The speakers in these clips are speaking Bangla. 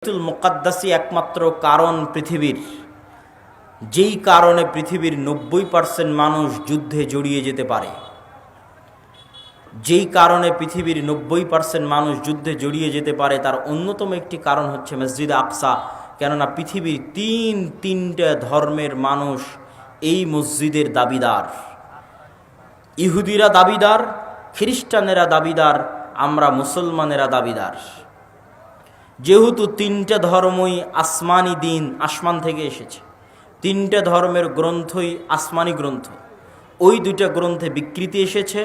বাইতুল মুকাদ্দাসই একমাত্র কারণ পৃথিবীর, যেই কারণে পৃথিবীর 90% মানুষ যুদ্ধে জড়িয়ে যেতে পারে। যেই কারণে পৃথিবীর 90% মানুষ যুদ্ধে জড়িয়ে যেতে পারে তার অন্যতম একটি কারণ হচ্ছে মসজিদ আকসা। কেননা পৃথিবীর তিনটা ধর্মের মানুষ এই মসজিদের দাবিদার। ইহুদিরা দাবিদার, খ্রিস্টানেরা দাবিদার, আমরা মুসলমানেরা দাবিদার। যেহেতু তিনটা ধর্মই আসমানি দিন, আসমান থেকে এসেছে, তিনটা ধর্মের গ্রন্থই আসমানি গ্রন্থ। ওই দুইটা গ্রন্থে বিকৃতি এসেছে,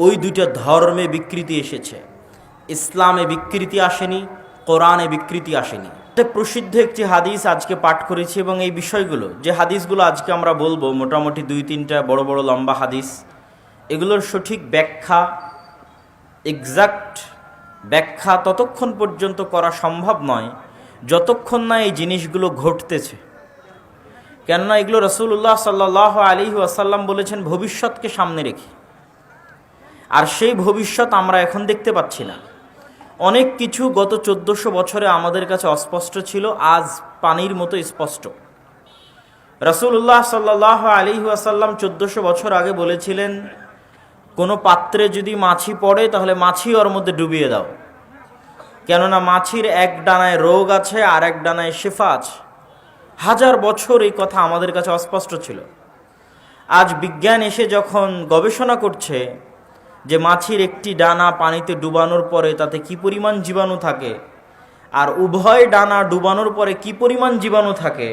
ওই দুইটা ধর্মে বিকৃতি এসেছে। ইসলামে বিকৃতি আসেনি, কোরআনে বিকৃতি আসেনি। প্রসিদ্ধ একটি হাদিস আজকে পাঠ করেছি এবং এই বিষয়গুলো, যে হাদিসগুলো আজকে আমরা বলবো, মোটামুটি 2-3টা বড় বড় লম্বা হাদিস, এগুলোর সঠিক ব্যাখ্যা, এক্সাক্ট ব্যাখ্যা ততক্ষণ পর্যন্ত করা সম্ভব নয় যতক্ষণ না এই জিনিসগুলো ঘটতেছে। কেননা এগুলো রাসূলুল্লাহ সাল্লাল্লাহু আলাইহি ওয়াসাল্লাম বলেছেন ভবিষ্যৎকে সামনে রেখে, আর সেই ভবিষ্যৎ আমরা এখন দেখতে পাচ্ছি না। অনেক কিছু গত 1400 বছরে আমাদের কাছে অস্পষ্ট ছিল, আজ পানির মতো স্পষ্ট। রাসূলুল্লাহ সাল্লাল্লাহু আলাইহি ওয়াসাল্লাম 1400 বছর আগে বলেছিলেন, কোনো পাত্রে যদি মাছি পড়ে তাহলে মাছি ওর মধ্যে ডুবিয়ে দাও, কেননা মাছির এক ডানায় রোগ আছে আর এক ডানায় শিফা আছে। 1000 বছর এই কথা আমাদের কাছে অস্পষ্ট ছিল। আজ বিজ্ঞান এসে যখন গবেষণা করছে যে মাছির একটি ডানা পানিতে ডুবানোর পরে তাতে কি পরিমাণ জীবাণু থাকে, আর উভয় ডানা ডুবানোর পরে কি পরিমাণ জীবাণু থাকে,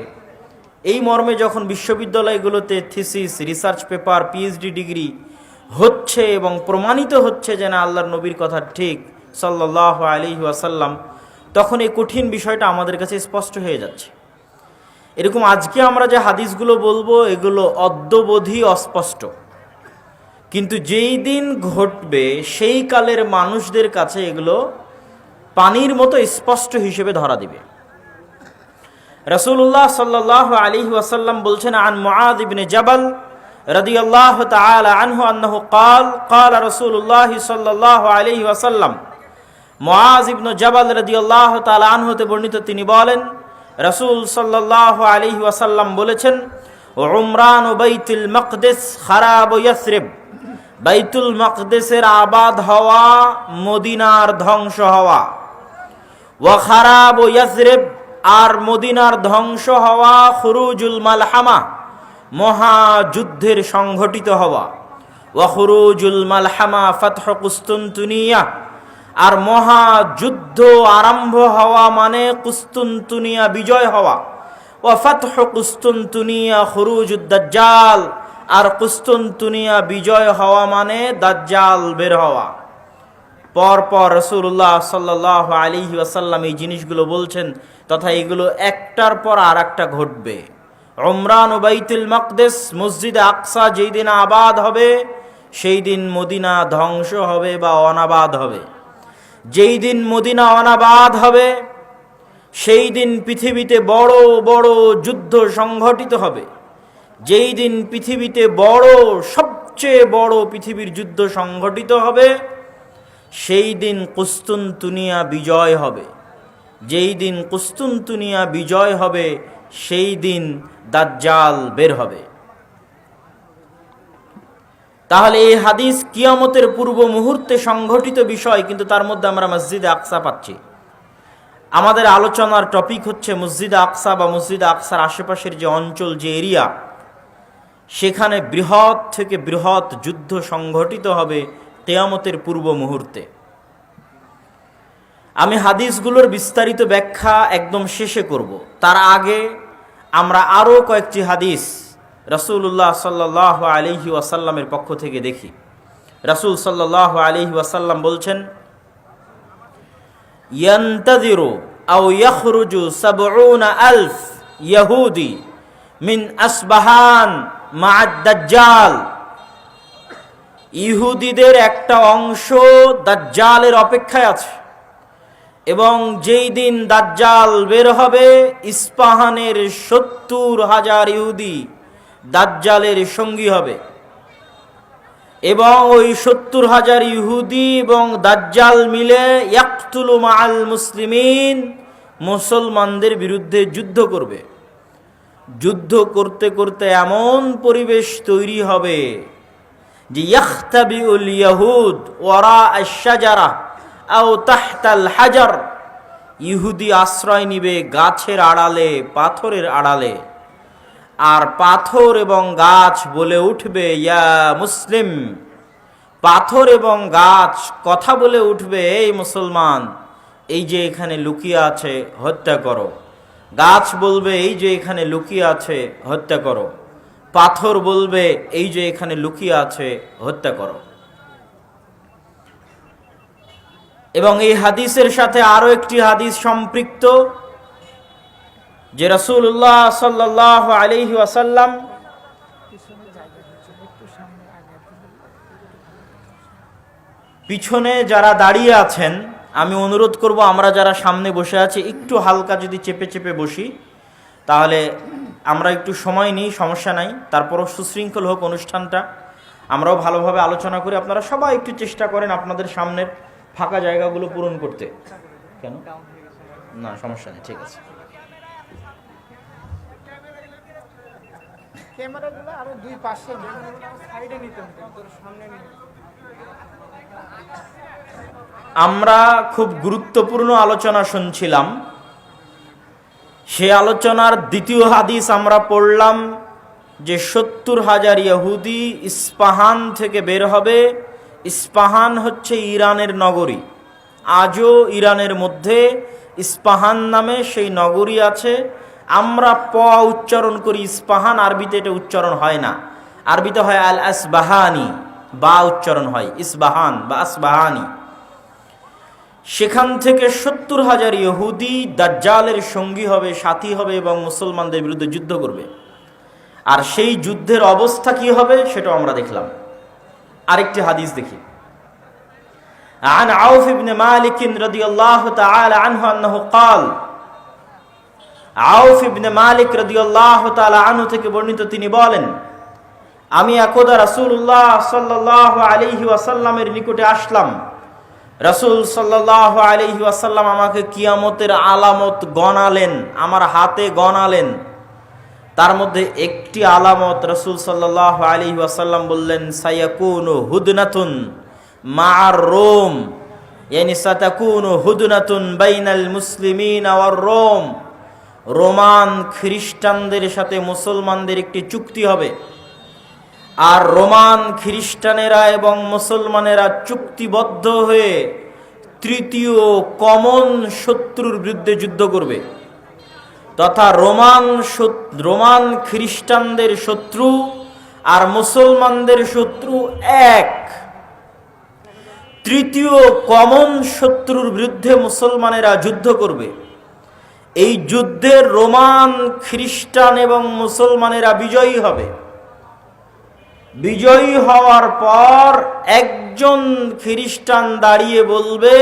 এই মর্মে যখন বিশ্ববিদ্যালয়গুলোতে thesis, research paper, PhD degree হচ্ছে এবং প্রমাণিত হচ্ছে যে না আল্লাহর নবীর কথা ঠিক সাল্লাল্লাহু আলাইহি ওয়াসাল্লাম, তখন এই কঠিন বিষয়টা আমাদের কাছে স্পষ্ট হয়ে যাচ্ছে। এরকম আজকে আমরা যে হাদিসগুলো বলবো এগুলো অদ্যবধি অস্পষ্ট, কিন্তু যেই দিন ঘটবে সেই কালের মানুষদের কাছে এগুলো পানির মতো স্পষ্ট হিসেবে ধরা দিবে। রাসূলুল্লাহ সাল্লাল্লাহু আলাইহি ওয়াসাল্লাম বলছেন, আন মুআয ইবনে জাবাল রাদিয়াল্লাহু তাআলা আনহু আন্নাহু ক্বাল ক্বালা রাসূলুল্লাহ সাল্লাল্লাহু আলাইহি ওয়াসাল্লাম। মুআয ইবনে জাবাল রাদিয়াল্লাহু তাআলা আনহু হতে বর্ণিত, তিনি বলেন রাসূল সাল্লাল্লাহু আলাইহি ওয়াসাল্লাম বলেছেন, উমরান বাইতুল মাকদিস খারাব ইয়াসরিব, বাইতুল মাকদিসের আবাদ হওয়া মদিনার ধ্বংস হওয়া, ওয়া খারাব ইয়াসরিব, আর মদিনার ধ্বংস হওয়া খুরুজুল মালহামা, মহাযুদ্ধের সংঘটিত হওয়া, ওয়া খুরুজুল মালহামা ফাতহু কুস্তুনতুনিয়া, আর মহাযুদ্ধ আরম্ভ হওয়া মানে কুস্তুনতুনিয়া বিজয় হওয়া, ওয়া ফাতহু কুস্তুনতুনিয়া খুরুজুদ দাজ্জাল, আর কুস্তুনতুনিয়া বিজয় হওয়া মানে দাজ্জাল বের হওয়া। পরপর রাসূলুল্লাহ সাল্লাল্লাহু আলাইহি ওয়াসাল্লাম এই জিনিসগুলো বলছেন, তথা এগুলো একটার পর আর একটা ঘটবে। উমরান ও বাইতুল মাকদিস, মসজিদে আকসা যেই দিন আবাদ হবে সেই দিন মদিনা ধ্বংস হবে বা অনাবাদ হবে। যেই দিন মদিনা অনাবাদ হবে সেই দিন পৃথিবীতে বড় বড় যুদ্ধ সংঘটিত হবে। যেই দিন পৃথিবীতে সবচেয়ে বড় পৃথিবীর যুদ্ধ সংঘটিত হবে সেই দিন কুস্তুনতুনিয়া বিজয় হবে। যেই দিন কুস্তুনতুনিয়া বিজয় হবে সেই দিন দাজ্জাল বের হবে। তাহলে এই হাদিস কিয়ামতের পূর্ব মুহূর্তে সংঘটিত বিষয়, কিন্তু তার মধ্যে আমরা মসজিদে আকসা পাচ্ছি। আমাদের আলোচনার টপিক হচ্ছে মসজিদে আকসা বা মসজিদে আকসার আশেপাশের যে অঞ্চল, যে এরিয়া, সেখানে বৃহৎ থেকে বৃহৎ যুদ্ধ সংঘটিত হবে কিয়ামতের পূর্ব মুহূর্তে। আমি হাদিসগুলোর বিস্তারিত ব্যাখ্যা একদম শেষে করব, তার আগে আমরা আরও কয়েকটি হাদিস রাসূলুল্লাহ সাল্লাল্লাহু আলাইহি ওয়াসাল্লামের পক্ষ থেকে দেখি। রাসূল সাল্লাল্লাহু আলাইহি ওয়াসাল্লাম বলছেন, ইয়ান্তাযিরু আও ইয়াখরুজু ৭০,০০০ ইহুদি মিন আসবাহান মা'আদ দাজ্জাল, ইহুদিদের একটা অংশ দাজ্জালের অপেক্ষায় আছে, এবং যেই দিন দাজ্জাল বের হবে ইস্পাহানের ৭০,০০০ ইহুদি দাজ্জালের সঙ্গী হবে, এবং ওই ৭০,০০০ ইহুদি এবং দাজ্জাল মিলে ইয়াকতুলু মাআল মুসলিমিন, মুসলমানদের বিরুদ্ধে যুদ্ধ করবে। যুদ্ধ করতে করতে এমন পরিবেশ তৈরি হবে যে ইয়াখতাবিউল ইয়াহুদ ওয়ারা আশ-শাজারা আও তাহতাল হাজার, ইহুদি আশ্রয় নিবে গাছের আড়ালে, পাথরের আড়ালে, আর পাথর এবং গাছ বলে উঠবে ইয়া মুসলিম। পাথর এবং গাছ কথা বলে উঠবে, এই মুসলমান, এই যে এখানে লুকিয়ে আছে হত্যা করো। গাছ বলবে, এই যে এখানে লুকিয়ে আছে হত্যা করো। পাথর বলবে, এই যে এখানে লুকিয়ে আছে হত্যা করো। এবং এই হাদিসের সাথে আরো একটি হাদিস সম্পৃক্ত, যে রাসূলুল্লাহ সাল্লাল্লাহু আলাইহি ওয়াসাল্লাম পিছনে যারা দাঁড়িয়ে আছেন, আমি অনুরোধ করব আমরা যারা সামনে বসে আছি একটু হালকা যদি চেপে চেপে বসি, তাহলে আমরা একটু সময় নিই, সমস্যা নাই। তারপরও সুশৃঙ্খল হোক অনুষ্ঠানটা, আমরাও ভালোভাবে আলোচনা করি। আপনারা সবাই একটু চেষ্টা করেন আপনাদের সামনের ফাঁকা জায়গাগুলো পূরণ করতে। কেন না, সমস্যা নেই, ঠিক আছে। ক্যামেরাগুলো আরো দুই পাশে সাইডে নিতে হবে, সামনে নিতে। আমরা খুব গুরুত্বপূর্ণ আলোচনা শুনছিলাম। সে আলোচনার দ্বিতীয় হাদিস আমরা পড়লাম যে 70,000 ইহুদি ইস্পাহান থেকে বের হবে। ইস্পাহান হচ্ছে ইরানের নগরী। আজও ইরানের মধ্যে ইস্পাহান নামে সেই নগরী আছে। আমরা প উচ্চারণ করি ইস্পাহান, আরবিতে এটা উচ্চারণ হয় না। আরবিতে হয় আল আসবাহানি, বা উচ্চারণ হয় ইসবাহান বা আসবাহানি। সেখান থেকে 70,000 ইহুদি দাজ্জালের সঙ্গী হবে, সাথী হবে এবং মুসলমানদের বিরুদ্ধে যুদ্ধ করবে। আর সেই যুদ্ধের অবস্থা কি হবে সেটাও আমরা দেখলাম। আরেকটি হাদিস দেখি। عن عوف بن مالك رضي الله تعالى عنه أنه قال, আউফ ইবনে মালিক রাদিয়াল্লাহু তাআলা আনহু থেকে বর্ণিত, তিনি বলেন, আমি একদা রাসূলুল্লাহ সাল্লাল্লাহু আলাইহি ওয়াসাল্লামের নিকটে আসলাম। রাসূল সাল্লাল্লাহু আলাইহি ওয়াসাল্লাম আমাকে কিয়ামতের আলামত গণালেন, আমার হাতে গণালেন। তার মধ্যে একটি আলামত রাসূল সাল্লাল্লাহু আলাইহি ওয়াসাল্লাম বললেন, সায়াকুনু হুদনাতুন মা'আর রোম, ইয়ানি সাতাকুনু হুদনাতুন বাইনাল মুসলিমিন ওয়ার রোম। রোমান খ্রিস্টানদের সাথে মুসলমানদের একটি চুক্তি হবে, আর রোমান খ্রিস্টানেরা এবং মুসলমানেরা চুক্তিবদ্ধ হয়ে তৃতীয় কমন শত্রুর বিরুদ্ধে যুদ্ধ করবে। তথা রোমান খ্রিস্টানদের শত্রু আর মুসলমানদের শত্রু এক। তৃতীয় কমন শত্রুর বিরুদ্ধে মুসলমানেরা যুদ্ধ করবে। এই যুদ্ধে রোমান খ্রিস্টান এবং মুসলমানেরা বিজয়ী হবে। বিজয়ী হওয়ার পর একজন খ্রিস্টান দাঁড়িয়ে বলবে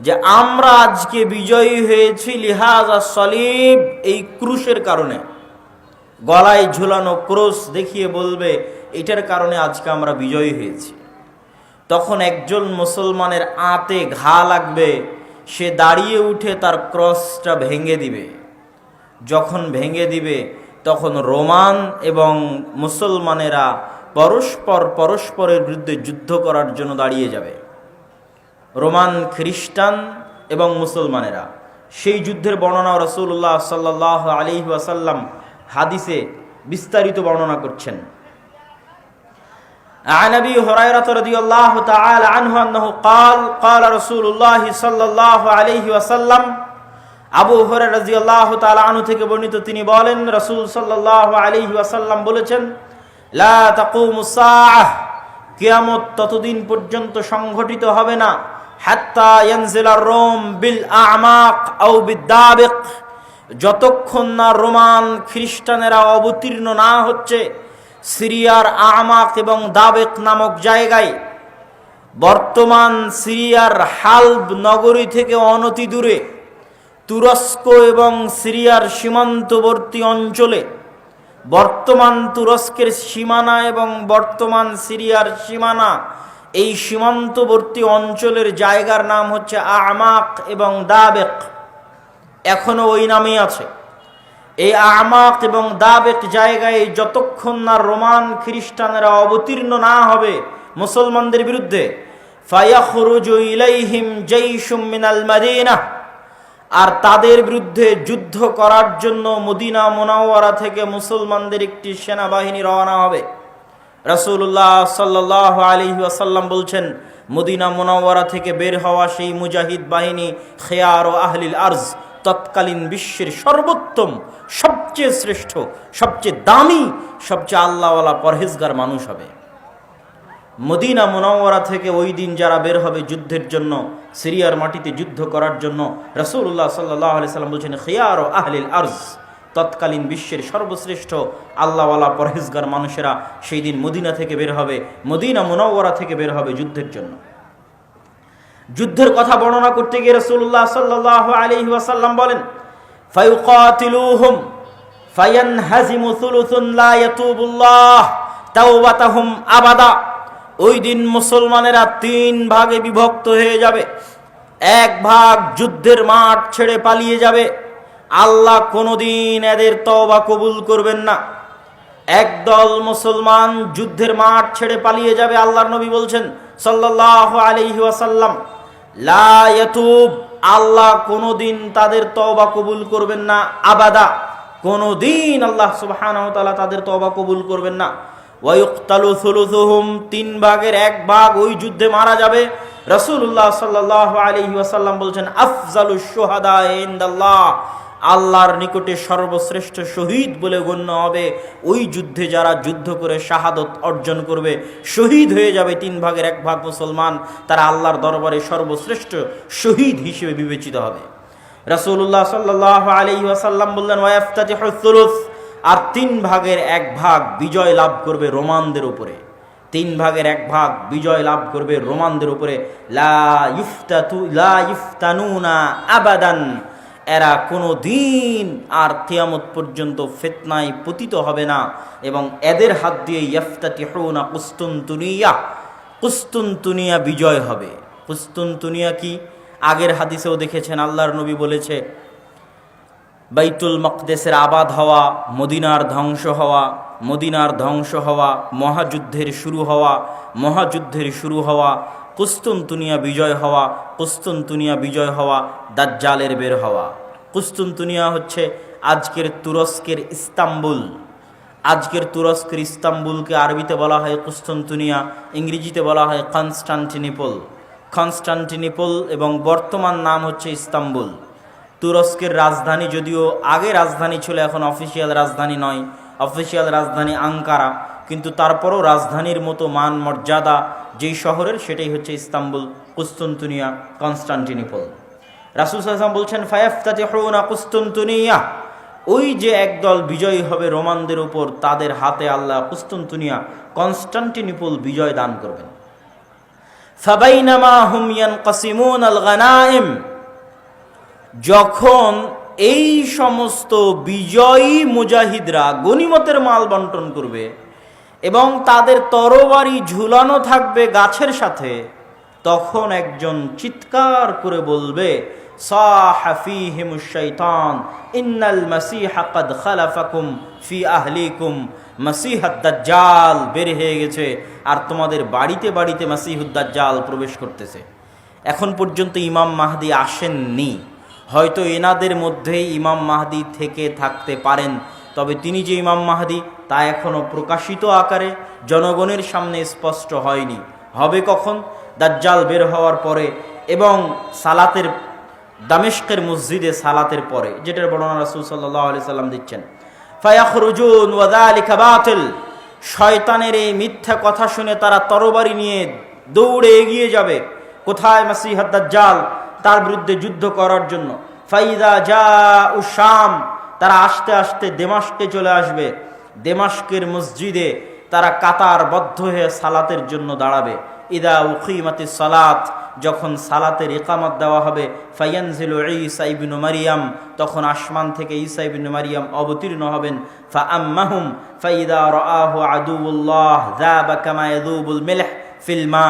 যে আমরা আজকে বিজয়ী হয়েছি লিহাজা সলিব, এই ক্রুশের কারণে। গলায় ঝুলানো ক্রুশ দেখিয়ে বলবে এটার কারণে আজকে আমরা বিজয়ী হয়েছি। তখন একজন মুসলমানের আঁতে ঘা লাগবে, সে দাঁড়িয়ে উঠে তার ক্রসটা ভেঙে দিবে। যখন ভেঙে দিবে তখন রোমান এবং মুসলমানেরা পরস্পরের বিরুদ্ধে যুদ্ধ করার জন্য দাঁড়িয়ে যাবে। রোমান খ্রিস্টান এবং মুসলমানেরা। সেই যুদ্ধের বর্ণনা রাসূলুল্লাহ সাল্লাল্লাহু আলাইহি ওয়াসাল্লাম হাদিসে বিস্তারিত বর্ণনা করছেন। عن أبي هريرة رضي الله تعالى عنه أنه قال قال رسول الله صلى الله عليه وسلم, আবু হুরায়রা রাদিয়াল্লাহু তাআলা আনহু থেকে বর্ণিত, তিনি বলেন রাসূল সাল্লাল্লাহু আলাইহি ওয়াসাল্লাম বলেছেন, লা তাকুমুস সাআহ, কিয়ামত ততদিন পর্যন্ত সংঘটিত হবে না, হাত্তা ইয়ানজিলার রোম বিল আ'মাক আও বিদাবিক, যতক্ষণ না রোমান খ্রিস্টানেরা অবতীর্ণ না হচ্ছে সিরিয়ার আমাক এবং দাবেক নামক জায়গায়। বর্তমান সিরিয়ার হালব নগরী থেকে অনতি দূরে তুরস্ক এবং সিরিয়ার সীমান্তবর্তী অঞ্চলে, বর্তমান তুরস্কের সীমানা এবং বর্তমান সিরিয়ার সীমানা, এই সীমান্তবর্তী অঞ্চলের জায়গার নাম হচ্ছে আমাক এবং দাবেক। এখনো ওই নামেই আছে। এই আমাক এবং দাবেক জায়গায় যতক্ষণ না রোমান খ্রিস্টানেরা অবতীর্ণ না হবে মুসলমানদের বিরুদ্ধে, ফায়াখরুজু ইলাইহিম জাইশুম মিনাল মাদিনাহ, আর তাদের বিরুদ্ধে যুদ্ধ করার জন্য মদিনা মুনাওয়ারা থেকে মুসলমানদের একটি সেনাবাহিনী রওনা হবে। রাসূলুল্লাহ সাল্লাল্লাহু আলাইহি ওয়াসাল্লাম বলছেন, মদিনা মুনাওয়ারা থেকে বের হওয়া সেই মুজাহিদ বাহিনী খেয়ার ও আহলিল আরজ, তৎকালীন বিশ্বের সর্বোত্তম, সবচেয়ে শ্রেষ্ঠ, সবচেয়ে দামি, সবচেয়ে আল্লাহওয়ালা পরহেজগার মানুষ হবে। মদিনা মুনাওয়ারা থেকে ওই দিন যারা বের হবে যুদ্ধের জন্য, সিরিয়ার মাটিতে যুদ্ধ করার জন্য, রাসূলুল্লাহ সাল্লাল্লাহু আলাইহি সাল্লাম বলছেন খিয়ার ও আহলিল আরজ, তৎকালীন বিশ্বের সর্বশ্রেষ্ঠ আল্লাহওয়ালা পরহেজগার মানুষেরা সেই দিন মদিনা থেকে বের হবে, মদিনা মুনাওয়ারা থেকে বের হবে যুদ্ধের জন্য। যুদ্ধের কথা বর্ণনা করতে গিয়ে রাসূলুল্লাহ সাল্লাল্লাহু আলাইহি ওয়াসাল্লাম বলেন, ফায়ুকাতিলুহুম ফায়ানহাজিমু সুলুসুন লা ইয়াতুবুল্লাহ তাওবাতাহুম আবাদা। ওই দিন মুসলমানেরা 3 ভাগে বিভক্ত হয়ে যাবে। এক ভাগ যুদ্ধের মাঠ ছেড়ে পালিয়ে যাবে, আল্লাহ কোনোদিন এদের তওবা কবুল করবেন না। একদল মুসলমান যুদ্ধের মাঠ ছেড়ে পালিয়ে যাবে, আল্লাহর নবী বলছেন সাল্লাল্লাহু আলাইহি ওয়াসাল্লাম, লা ইয়াতুব, আল্লাহ কোনোদিন তাদের তওবা কবুল করবেন না, আবাদা, কোনোদিন আল্লাহ সুবহানাহু ওয়া তাআলা তাদের তওবা কবুল করবেন না। ওয়ায়ুকতালু সুলুসুহুম, 3 ভাগের 1 ভাগ ওই যুদ্ধে মারা যাবে। রাসূলুল্লাহ সাল্লাল্লাহু আলাইহি ওয়াসাল্লাম বলছেন, আফজালুশ শুহাদা ইনদাল্লাহ, আল্লাহর নিকটে সর্বশ্রেষ্ঠ শহীদ বলে গণ্য হবে ওই যুদ্ধে যারা যুদ্ধ করে শাহাদত অর্জন করবে, শহীদ হয়ে যাবে 3 ভাগের 1 ভাগ মুসলমান, তারা আল্লাহর দরবারে সর্বশ্রেষ্ঠ শহীদ হিসেবে বিবেচিত হবে। রাসূলুল্লাহ সাল্লাল্লাহু আলাইহি ওয়াসাল্লাম বললেন, ওয়াইফতাতিহুস সুলুস, আর 3 ভাগের 1 ভাগ বিজয় লাভ করবে রোমানদের উপরে, 3 ভাগের 1 ভাগ বিজয় লাভ করবে রোমানদের উপরে। লা ইফতানুনা আবাদান, এরা কোনো দিন আর কিয়ামত পর্যন্ত ফিতনায় পতিত হবে না, এবং এদের হাত দিয়ে ইফতাতিহুনা কুস্তুনতুনিয়া, কুস্তুনতুনিয়া বিজয় হবে। কুস্তুনতুনিয়া কি? আগের হাদিসেও দেখেছেন, আল্লাহর নবী বলেছে বাইতুল মকদেসের আবাদ হওয়া, মদিনার ধ্বংস হওয়া, মদিনার ধ্বংস হওয়া, মহাযুদ্ধের শুরু হওয়া, মহাযুদ্ধের শুরু হওয়া, কুস্তুনতুনিয়া বিজয় হওয়া, কুস্তুনতুনিয়া বিজয় হওয়া, দাজ্জালের বের হওয়া। কুস্তুনতুনিয়া হচ্ছে আজকের তুরস্কের ইস্তাম্বুল। আজকের তুরস্কের ইস্তাম্বুলকে আরবিতে বলা হয় কুস্তুনতুনিয়া, ইংরেজিতে বলা হয় কনস্টান্টিনিপল। কনস্টান্টিনিপল এবং বর্তমান নাম হচ্ছে ইস্তাম্বুল। তুরস্কের রাজধানী, যদিও আগে রাজধানী ছিল, এখন অফিসিয়াল রাজধানী নয়, অফিসিয়াল রাজধানী আঙ্কারা, কিন্তু তারপরও রাজধানীর মতো মান মর্যাদা যেই শহরের, সেটাই হচ্ছে ইস্তাম্বুল, কুস্তুনতুনিয়া, কনস্টান্টিনিপল। রাসূল সাল্লাল্লাহু আলাইহি ওয়াসাল্লাম বলছেন, ফায়াফতাতিহুনা কুস্তুনতুনিয়া, ওই যে একদল বিজয়ী হবে রোমানদের উপর, তাদের হাতে আল্লাহ কুস্তুনতুনিয়া, কনস্টান্টিনিপল বিজয় দান করবেন। ফাবাইনামা হুম ইয়ানকাসিমুনাল গানাইম, যখন এই সমস্ত বিজয়ী মুজাহিদরা গনিমতের মাল বন্টন করবে এবং তাদের তরবারি ঝুলানো থাকবে গাছের সাথে, তখন একজন চিৎকার করে বলবে, সাহা ফীহিমুশ শাইতান ইন্নাল মাসীহা ক্বাদ খালাফাকুম ফি আহলিকুম, মাসীহুদ দাজ্জাল বের হয়ে গেছে আর তোমাদের বাড়িতে বাড়িতে মাসীহুদ দাজ্জাল প্রবেশ করতেছে। এখন পর্যন্ত ইমাম মাহদী আসেননি, হয়তো এনাদের মধ্যেই ইমাম মাহদী থেকে থাকতে পারেন, তবে তিনি যে ইমাম মাহদী তা এখনও প্রকাশিত আকারে জনগণের সামনে স্পষ্ট হয়নি। হবে কখন? দাজ্জাল বের হওয়ার পরে এবং সালাতের, দামেস্কের মসজিদে সালাতের পরে, যেটার বর্ণনা রাসূল সাল্লাল্লাহু আলাইহি সাল্লাম দিচ্ছেন। ফায়াখরুজুন ওয়া যালিকা বাতিল, শয়তানের এই মিথ্যা কথা শুনে তারা তরবারি নিয়ে দৌড়ে এগিয়ে যাবে কোথায়? মাসীহুদ দাজ্জাল, তার বিরুদ্ধে যুদ্ধ করার জন্য। ফাইদা জাউ শাম, তারা আস্তে আস্তে দেমাস্কে চলে আসবে। দেমাস্কের মসজিদে তারা কাতারবদ্ধ হয়ে সালাতের জন্য দাঁড়াবে। ইদা উকিমাতিস সালাত, যখন সালাতের ইকামত দেওয়া হবে, ফায়ানজিলু ঈসা ইবনু মারিয়াম, তখন আসমান থেকে ঈসা ইবনু মারিয়াম অবতীর্ণ হবেন। ফাআম্মাহুম ফাইদা রাআহু আদুউল্লাহ যাবা কামা ইয়াযুবুল মিলহ ফিল মা,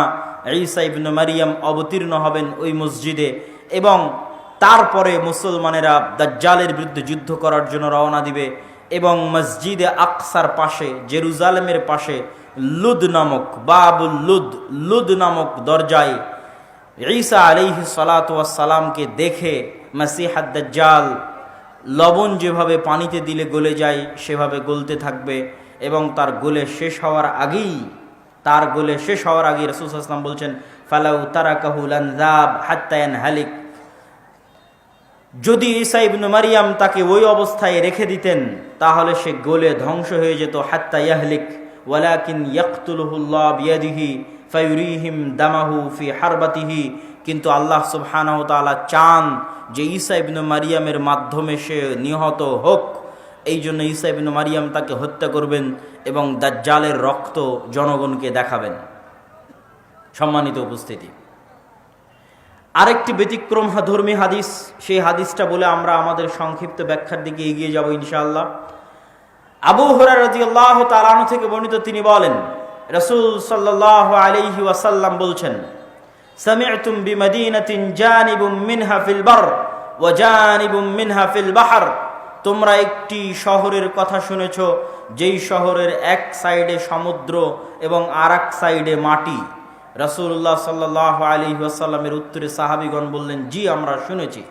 ঈসা ইবনু মারিয়াম অবতীর্ণ হবেন ওই মসজিদে এবং তারপরে মুসলমানেরা দাজ্জালের বিরুদ্ধে যুদ্ধ করার জন্য রওনা দিবে এবং মসজিদে আকসার পাশে, জেরুজালেমের পাশে লুদ নামক, বাবুল লুদ, লুদ নামক দরজায় ঈসা আলাইহিস সালাতু ওয়াস সালামকে দেখে মাসিহাদ দাজ্জাল লবণ যেভাবে পানিতে দিলে গলে যায় সেভাবে গলতে থাকবে এবং তার গলে শেষ হওয়ার আগেই রাসূল সাল্লাল্লাহু আলাইহি ওয়াসাল্লাম বলছেন, ফালাউ তারাকাহু লানযাব হাত্তা ইয়ানহালিক, যদি ঈসা ইবনে মারইয়াম তাকে ওই অবস্থায় রেখে দিতেন তাহলে সে গলে ধ্বংস হয়ে যেত, হাত্তা ইয়াহলিক ওয়ালাকিন ইয়াকতুলুহুল্লাহ বিয়াদিহি ফায়ুরিহিম দামাহু ফি হারবাতিহি, কিন্তু আল্লাহ সুবহানাহু ওয়া তাআলা চান যে ঈসা ইবনে মারইয়ামের মাধ্যমে সে নিহত হোক, এই জন্য ঈসা ইবনে মারইয়াম তাকে হত্যা করবেন এবং দাজ্জালের রক্ত জনগণকে দেখাবেন। সম্মানিত উপস্থিতি, আরেকটি ব্যতিক্রম ধর্মী হাদিস, সেই হাদিসটা বলে আমরা আমাদের সংক্ষিপ্ত ব্যাখ্যার দিকে এগিয়ে যাব ইনশাআল্লাহ। আবু হুরায়রা রাদিয়াল্লাহু তাআলা আনহু থেকে বর্ণিত, তিনি বলেন রাসূল সাল্লাল্লাহু আলাইহি ওয়াসাল্লাম বলছেন, সামি'তুম বিমাদিনাতিন জানিবুম মিনহা ফিল বার ওয়া জানিবুম মিনহা ফিল বাহর, তোমরা একটি শহরের কথা শুনেছ যেই শহরের এক সাইডে সমুদ্র এবং আরেক সাইডে মাটি। রাসূলুল্লাহ সাল্লাল্লাহু আলাইহি ওয়াসাল্লামের উত্তরে সাহাবীগণ বললেন, জি আমরা শুনেছি।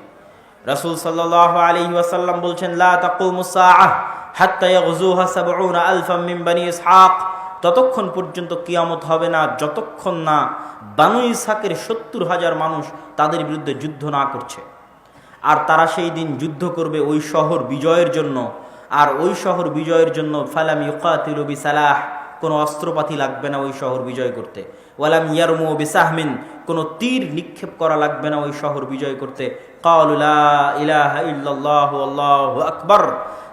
রাসূল সাল্লাল্লাহু আলাইহি ওয়াসাল্লাম বলছেন, লা তাকুমুস সাআহ হাত্তা ইয়াগযুহা ৭০ আলফাম মিন বনি ইসহাক, ততক্ষণ পর্যন্ত কিয়ামত হবে না যতক্ষণ না বানু ইসহাকের ৭০,০০০ মানুষ তাদের বিরুদ্ধে যুদ্ধ না করছে। আর তারা সেই দিন যুদ্ধ করবে ওই শহর বিজয়ের জন্য, আর ওই শহর বিজয়ের জন্য ফালাম ইউকাতিলু বিসালাহ, কোনো অস্ত্রপাতি লাগবে না ওই শহর বিজয় করতে, ওয়ালাম ইয়ারমু বিসাহমিন, কোনো তীর নিক্ষেপ করা লাগবে না ওই শহর বিজয় করতে। ক্বালু লা ইলাহা ইল্লাল্লাহু আল্লাহু আকবার,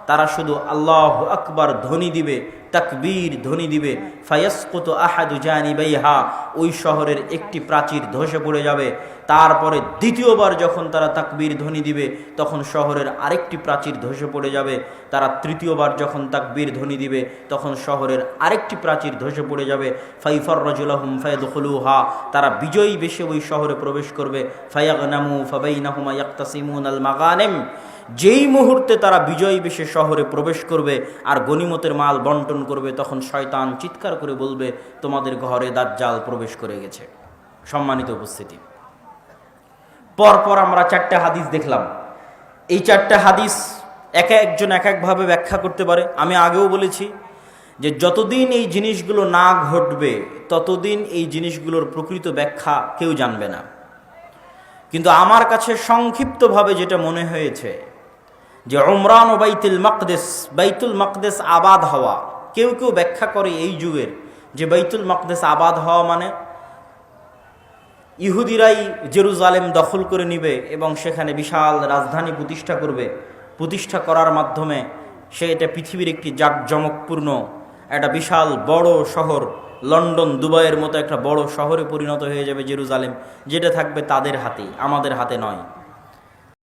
তারা শুধু আল্লাহু আকবার ধ্বনি দিবে, তাকবীর ধ্বনি দিবে। ফায়াসকুতু আহাদু জানিবাইহা, ওই শহরের একটি প্রাচীর ধসে পড়ে যাবে। তারপরে দ্বিতীয়বার যখন তারা তাকবীর ধ্বনি দিবে তখন শহরের আরেকটি প্রাচীর ধসে পড়ে যাবে। তারা তৃতীয়বার যখন তাকবীর ধ্বনি দিবে তখন শহরের আরেকটি প্রাচীর ধসে পড়ে যাবে। ফাইফাররাজু লাহুম ফায়াদখুলুহা, তারা বিজয়ী বেশে ওই শহরে প্রবেশ করবে। ফায়াগনামু ফাবাইনাহুমা ইয়াকতাসিমুনাল মাগানিম, যেই মুহূর্তে তারা বিজয়ী বেশে শহরে প্রবেশ করবে আর গনিমতের মাল বন্টন করবে, তখন শয়তান চিৎকার করে বলবে, তোমাদের ঘরে দাজ্জাল প্রবেশ করে গেছে। সম্মানিত উপস্থিতি, পরপর আমরা 4টা হাদিস দেখলাম। এই 4টা হাদিস এক একজন এক একভাবে ব্যাখ্যা করতে পারে। আমি আগেও বলেছি যে যতদিন এই জিনিসগুলো না ঘটবে ততদিন এই জিনিসগুলোর প্রকৃত ব্যাখ্যা কেউ জানবে না। কিন্তু আমার কাছে সংক্ষিপ্তভাবে যেটা মনে হয়েছে যে উমরান ও বাইতুল মাকদেস আবাদ হওয়া, কেউ কেউ ব্যাখ্যা করে এই যুগের যে বাইতুল মাকদেস আবাদ হওয়া মানে ইহুদিরাই জেরুজালেম দখল করে নিবে এবং সেখানে বিশাল রাজধানী প্রতিষ্ঠা করবে। প্রতিষ্ঠা করার মাধ্যমে সে এটা পৃথিবীর একটি জাঁকজমকপূর্ণ একটা বিশাল বড় শহর, লন্ডন দুবাইয়ের মতো একটা বড় শহরে পরিণত হয়ে যাবে জেরুজালেম, যেটা থাকবে তাদের হাতেই, আমাদের হাতে নয়।